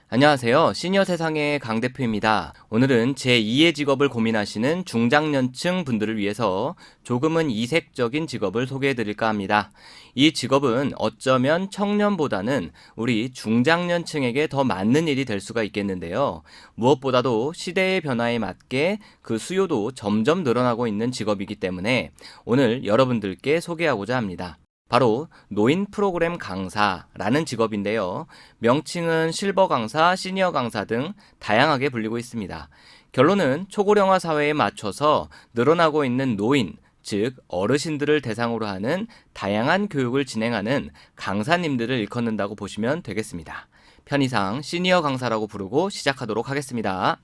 안녕하세요. 시니어 세상의 강 대표입니다. 오늘은 제2의 직업을 고민하시는 중장년층 분들을 위해서 조금은 이색적인 직업을 소개해 드릴까 합니다. 이 직업은 어쩌면 청년보다는 우리 중장년층에게 더 맞는 일이 될 수가 있겠는데요. 무엇보다도 시대의 변화에 맞게 그 수요도 점점 늘어나고 있는 직업이기 때문에 오늘 여러분들께 소개하고자 합니다. 바로 노인 프로그램 강사라는 직업인데요. 명칭은 실버 강사, 시니어 강사 등 다양하게 불리고 있습니다. 결론은 초고령화 사회에 맞춰서 늘어나고 있는 노인, 즉 어르신들을 대상으로 하는 다양한 교육을 진행하는 강사님들을 일컫는다고 보시면 되겠습니다. 편의상 시니어 강사라고 부르고 시작하도록 하겠습니다.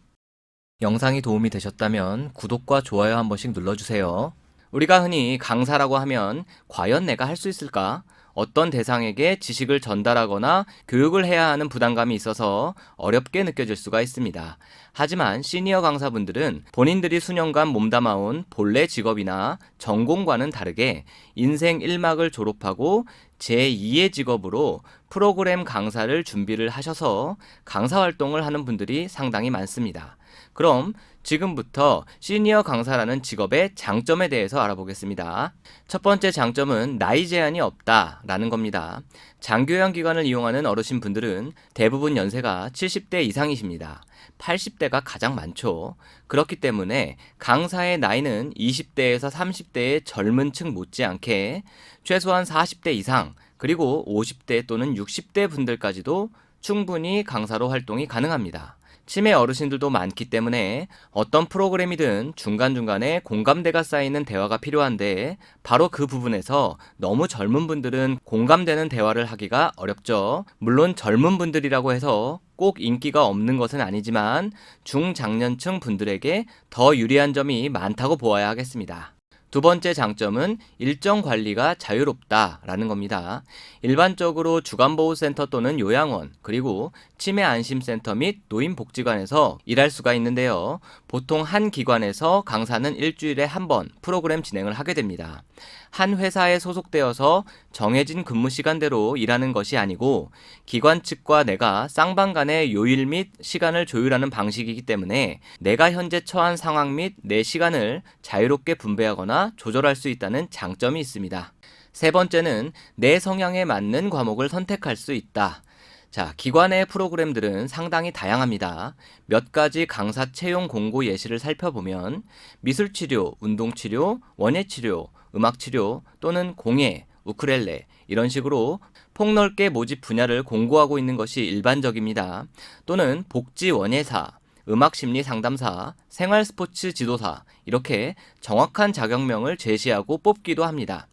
영상이 도움이 되셨다면 구독과 좋아요 한 번씩 눌러주세요. 우리가 흔히 강사라고 하면 과연 내가 할 수 있을까? 어떤 대상에게 지식을 전달하거나 교육을 해야 하는 부담감이 있어서 어렵게 느껴질 수가 있습니다. 하지만 시니어 강사분들은 본인들이 수년간 몸담아온 본래 직업이나 전공과는 다르게 인생 1막을 졸업하고 제2의 직업으로 프로그램 강사를 준비를 하셔서 강사 활동을 하는 분들이 상당히 많습니다. 그럼 지금부터 시니어 강사라는 직업의 장점에 대해서 알아보겠습니다. 첫 번째 장점은 나이 제한이 없다라는 겁니다. 장교양 기관을 이용하는 어르신 분들은 대부분 연세가 70대 이상이십니다. 80대가 가장 많죠. 그렇기 때문에 강사의 나이는 20대에서 30대의 젊은 층 못지않게 최소한 40대 이상 그리고 50대 또는 60대 분들까지도 충분히 강사로 활동이 가능합니다. 치매 어르신들도 많기 때문에 어떤 프로그램이든 중간중간에 공감대가 쌓이는 대화가 필요한데 바로 그 부분에서 너무 젊은 분들은 공감되는 대화를 하기가 어렵죠. 물론 젊은 분들이라고 해서 꼭 인기가 없는 것은 아니지만 중장년층 분들에게 더 유리한 점이 많다고 보아야 하겠습니다. 두 번째 장점은 일정 관리가 자유롭다라는 겁니다. 일반적으로 주간보호센터 또는 요양원, 그리고 치매안심센터 및 노인복지관에서 일할 수가 있는데요. 보통 한 기관에서 강사는 일주일에 한 번 프로그램 진행을 하게 됩니다. 한 회사에 소속되어서 정해진 근무 시간대로 일하는 것이 아니고 기관 측과 내가 쌍방간의 요일 및 시간을 조율하는 방식이기 때문에 내가 현재 처한 상황 및 내 시간을 자유롭게 분배하거나 조절할 수 있다는 장점이 있습니다. 세 번째는 내 성향에 맞는 과목을 선택할 수 있다. 자, 기관의 프로그램들은 상당히 다양합니다. 몇 가지 강사 채용 공고 예시를 살펴보면 미술치료, 운동치료, 원예치료, 음악치료 또는 공예, 우크렐레 이런 식으로 폭넓게 모집 분야를 공고하고 있는 것이 일반적입니다. 또는 복지 원예사, 음악심리 상담사, 생활스포츠 지도사 이렇게 정확한 자격명을 제시하고 뽑기도 합니다.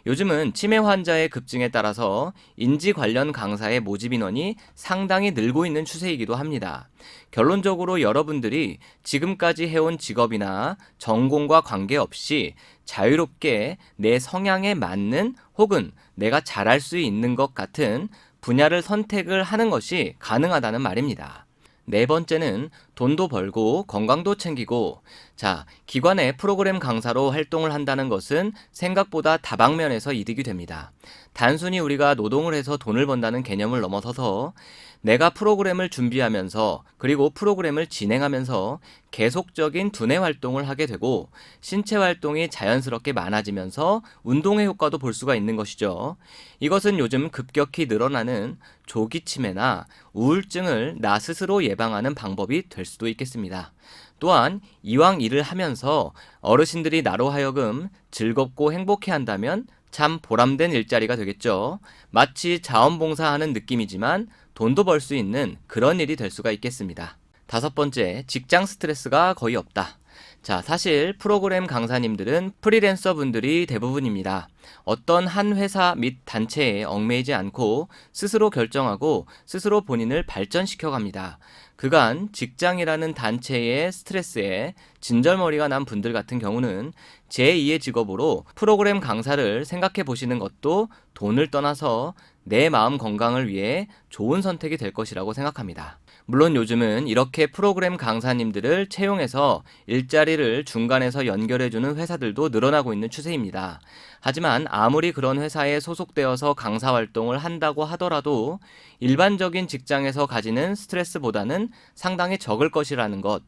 요즘은 치매 환자의 급증에 따라서 인지 관련 강사의 모집 인원이 상당히 늘고 있는 추세이기도 합니다. 결론적으로 여러분들이 지금까지 해온 직업이나 전공과 관계없이 자유롭게 내 성향에 맞는 혹은 내가 잘할 수 있는 것 같은 분야를 선택을 하는 것이 가능하다는 말입니다. 네 번째는 돈도 벌고 건강도 챙기고, 자, 기관의 프로그램 강사로 활동을 한다는 것은 생각보다 다방면에서 이득이 됩니다. 단순히 우리가 노동을 해서 돈을 번다는 개념을 넘어서서 내가 프로그램을 준비하면서 그리고 프로그램을 진행하면서 계속적인 두뇌 활동을 하게 되고 신체 활동이 자연스럽게 많아지면서 운동의 효과도 볼 수가 있는 것이죠. 이것은 요즘 급격히 늘어나는 조기 치매나 우울증을 나 스스로 예방하는 방법이 될 수도 있겠습니다. 또한 이왕 일을 하면서 어르신들이 나로 하여금 즐겁고 행복해 한다면 참 보람된 일자리가 되겠죠. 마치 자원봉사하는 느낌이지만 돈도 벌 수 있는 그런 일이 될 수가 있겠습니다. 다섯 번째, 직장 스트레스가 거의 없다. 자, 사실 프로그램 강사님들은 프리랜서 분들이 대부분입니다. 어떤 한 회사 및 단체에 얽매이지 않고 스스로 결정하고 스스로 본인을 발전시켜 갑니다. 그간 직장이라는 단체의 스트레스에 진절머리가 난 분들 같은 경우는 제2의 직업으로 프로그램 강사를 생각해 보시는 것도 돈을 떠나서 내 마음 건강을 위해 좋은 선택이 될 것이라고 생각합니다. 물론 요즘은 이렇게 프로그램 강사님들을 채용해서 일자리를 중간에서 연결해주는 회사들도 늘어나고 있는 추세입니다. 하지만 아무리 그런 회사에 소속되어서 강사 활동을 한다고 하더라도 일반적인 직장에서 가지는 스트레스보다는 상당히 적을 것이라는 것,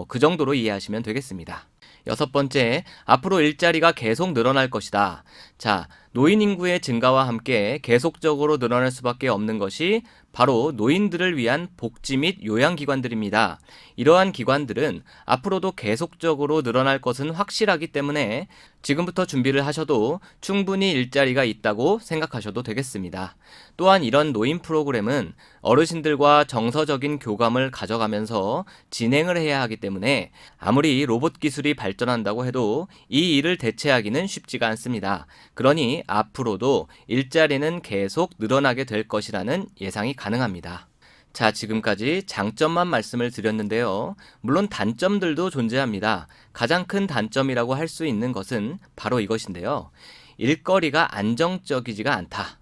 그 정도로 이해하시면 되겠습니다. 여섯 번째, 앞으로 일자리가 계속 늘어날 것이다. 자, 노인 인구의 증가와 함께 계속적으로 늘어날 수밖에 없는 것이 바로 노인들을 위한 복지 및 요양기관들입니다. 이러한 기관들은 앞으로도 계속적으로 늘어날 것은 확실하기 때문에 지금부터 준비를 하셔도 충분히 일자리가 있다고 생각하셔도 되겠습니다. 또한 이런 노인 프로그램은 어르신들과 정서적인 교감을 가져가면서 진행을 해야 하기 때문에 아무리 로봇 기술이 발전한다고 해도 이 일을 대체하기는 쉽지가 않습니다. 그러니 앞으로도 일자리는 계속 늘어나게 될 것이라는 예상이 가능합니다. 자, 지금까지 장점만 말씀을 드렸는데요. 물론 단점들도 존재합니다. 가장 큰 단점이라고 할 수 있는 것은 바로 이것인데요. 일거리가 안정적이지가 않다.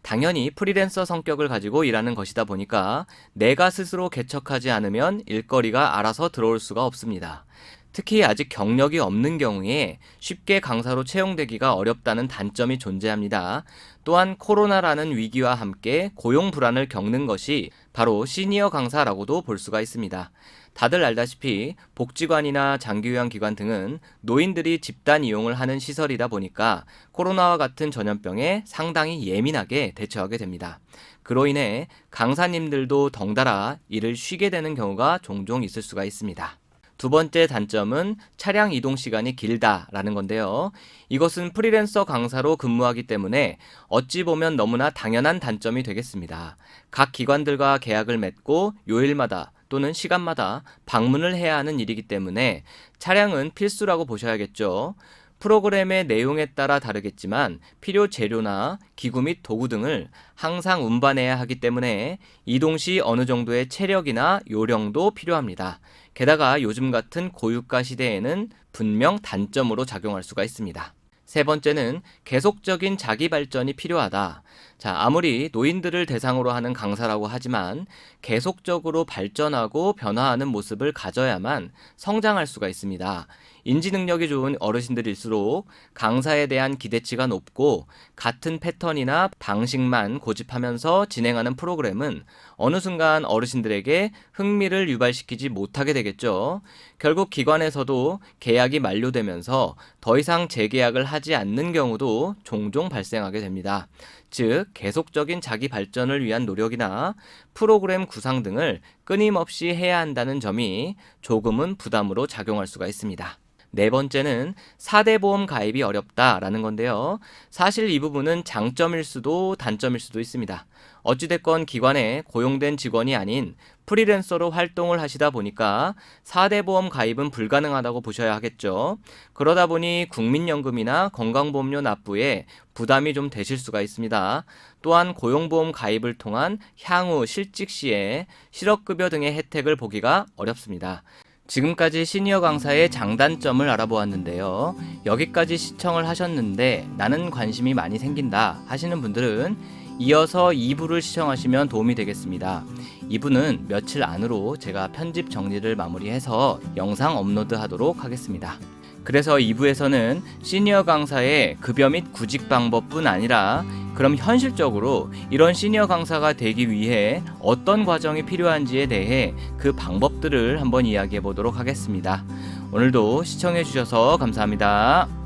당연히 프리랜서 성격을 가지고 일하는 것이다 보니까 내가 스스로 개척하지 않으면 일거리가 알아서 들어올 수가 없습니다. 특히 아직 경력이 없는 경우에 쉽게 강사로 채용되기가 어렵다는 단점이 존재합니다. 또한 코로나라는 위기와 함께 고용 불안을 겪는 것이 바로 시니어 강사라고도 볼 수가 있습니다. 다들 알다시피 복지관이나 장기요양기관 등은 노인들이 집단 이용을 하는 시설이다 보니까 코로나와 같은 전염병에 상당히 예민하게 대처하게 됩니다. 그로 인해 강사님들도 덩달아 일을 쉬게 되는 경우가 종종 있을 수가 있습니다. 두 번째 단점은 차량 이동 시간이 길다라는 건데요. 이것은 프리랜서 강사로 근무하기 때문에 어찌 보면 너무나 당연한 단점이 되겠습니다. 각 기관들과 계약을 맺고 요일마다 또는 시간마다 방문을 해야 하는 일이기 때문에 차량은 필수라고 보셔야겠죠. 프로그램의 내용에 따라 다르겠지만 필요 재료나 기구 및 도구 등을 항상 운반해야 하기 때문에 이동 시 어느 정도의 체력이나 요령도 필요합니다. 게다가 요즘 같은 고유가 시대에는 분명 단점으로 작용할 수가 있습니다. 세 번째는 계속적인 자기 발전이 필요하다. 자, 아무리 노인들을 대상으로 하는 강사라고 하지만 계속적으로 발전하고 변화하는 모습을 가져야만 성장할 수가 있습니다. 인지 능력이 좋은 어르신들일수록 강사에 대한 기대치가 높고 같은 패턴이나 방식만 고집하면서 진행하는 프로그램은 어느 순간 어르신들에게 흥미를 유발시키지 못하게 되겠죠. 결국 기관에서도 계약이 만료되면서 더 이상 재계약을 하지 않는 경우도 종종 발생하게 됩니다. 즉, 계속적인 자기 발전을 위한 노력이나 프로그램 구상 등을 끊임없이 해야 한다는 점이 조금은 부담으로 작용할 수가 있습니다. 네 번째는 4대 보험 가입이 어렵다라는 건데요. 사실 이 부분은 장점일 수도 단점일 수도 있습니다. 어찌됐건 기관에 고용된 직원이 아닌 프리랜서로 활동을 하시다 보니까 4대 보험 가입은 불가능하다고 보셔야 하겠죠. 그러다 보니 국민연금이나 건강보험료 납부에 부담이 좀 되실 수가 있습니다. 또한 고용보험 가입을 통한 향후 실직 시에 실업급여 등의 혜택을 보기가 어렵습니다. 지금까지 시니어 강사의 장단점을 알아보았는데요. 여기까지 시청을 하셨는데 나는 관심이 많이 생긴다 하시는 분들은 이어서 2부를 시청하시면 도움이 되겠습니다. 2부는 며칠 안으로 제가 편집 정리를 마무리해서 영상 업로드하도록 하겠습니다. 그래서 2부에서는 시니어 강사의 급여 및 구직 방법뿐 아니라 그럼 현실적으로 이런 시니어 강사가 되기 위해 어떤 과정이 필요한지에 대해 그 방법들을 한번 이야기해 보도록 하겠습니다. 오늘도 시청해 주셔서 감사합니다.